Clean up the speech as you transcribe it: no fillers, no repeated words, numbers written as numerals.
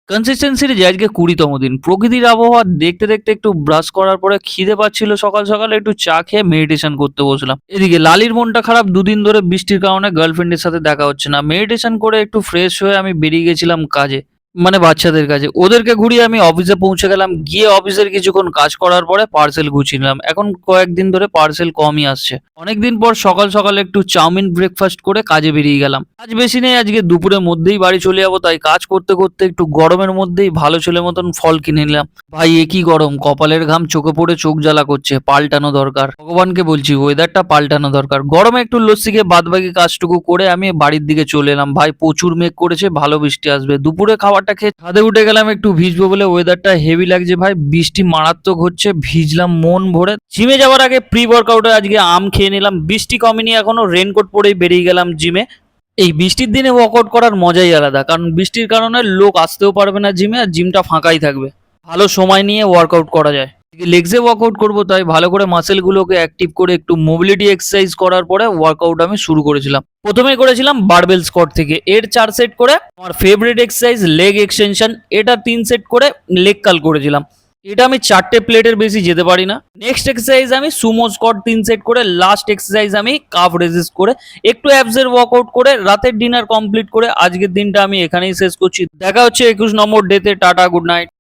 কনসিস্টেন্সির যে আজকে ২০তম দিন। প্রকৃতির আবহাওয়া দেখতে, দেখতে একটু ব্রাশ করার পরে খিদে পাচ্ছিল সকাল, সকাল একটু চা খেয়ে মেডিটেশন করতে বসলাম। এদিকে লালির মনটা খারাপ ২ দিন ধরে বৃষ্টির কারণে গার্লফ্রেন্ডের সাথে দেখা হচ্ছে না। মেডিটেশন করে একটু ফ্রেশ হয়ে আমি বেরিয়ে গেছিলাম কাজে। মানে বাচ্চাদের কাজে। ওদেরকে ঘুরিয়ে আমি অফিসে পৌঁছে গেলাম। গিয়ে অফিসের কিছুক্ষণ কাজ করার পরে পার্সেল গুছিয়ে নিলাম। এখন কয়েকদিন ধরে পার্সেল কমই আসছে। অনেকদিন পর সকাল, সকাল একটু চাউমিন ব্রেকফাস্ট করে কাজে বেরিয়ে গেলাম। কাজ বেশি নেই আজকে দুপুরের মধ্যেই বাড়ি চলে যাবো। তাই কাজ করতে, করতে একটু গরমের মধ্যেই ভালো ছেলের মতন ফল কিনে নিলাম। ভাই এ কি গরম! কপালের ঘাম চোখে পড়ে চোখ জ্বালা করছে। পাল্টানো দরকার। ভগবানকে বলছি ওয়েদারটা পাল্টানো দরকার। গরমে একটু লস্যি খেয়ে বাদবাকি কাজটুকু করে আমি বাড়ির দিকে চলে এলাম। ভাই প্রচুর মেঘ করেছে, ভালো বৃষ্টি আসবে। দুপুরে খাবারটা খেয়ে ছাদে উঠে গেলাম একটু ভিজবো বলে। ওয়েদারটা হেভি লাগছে ভাই। বৃষ্টি মারাত্মক হচ্ছে। ভিজলাম মন ভরে। জিমে যাওয়ার আগে প্রি ওয়ার্কআউটে আজকে আম খেয়ে নিলাম। বৃষ্টি কমেনি এখনো। রেইনকোট পরেই বেরিয়ে গেলাম জিমে। এই বৃষ্টির দিনে ওয়ার্কআউট করার মজাই আলাদা। কারণ বৃষ্টির কারণে লোক আসতেও পারবে না জিমে, আর জিমটা ফাঁকাই থাকবে। ভালো সময় নিয়ে ওয়ার্কআউট করা যায়। লেগসে ওয়ার্কআউট করবো, তাই ভালো করে মাসেলগুলোকে অ্যাক্টিভ করে একটু মোবিলিটি এক্সারসাইজ করার পরে ওয়ার্কআউট আমি শুরু করেছিলাম। প্রথমে করেছিলাম বারবেল স্কোয়াট থেকে। এর 4 সেট করে আমার ফেভারিট এক্সারসাইজ লেগ এক্সটেনশন। এটা 3 সেট করে লেগ কার্ল করেছিলাম। এটা আমি 4টে প্লেটের বেশি যেতে পারি না। নেক্সট এক্সারসাইজ আমি সুমো স্কোয়াট 3 সেট করে। লাস্ট এক্সারসাইজ আমি কাফ রেজিস্ট করে একটু অ্যাবসের ওয়ার্কআউট করে রাতের ডিনার কমপ্লিট করে আজকের দিনটা আমি এখানেই শেষ করছি। দেখা হচ্ছে 21 নম্বর ডেতে। Tata, good night.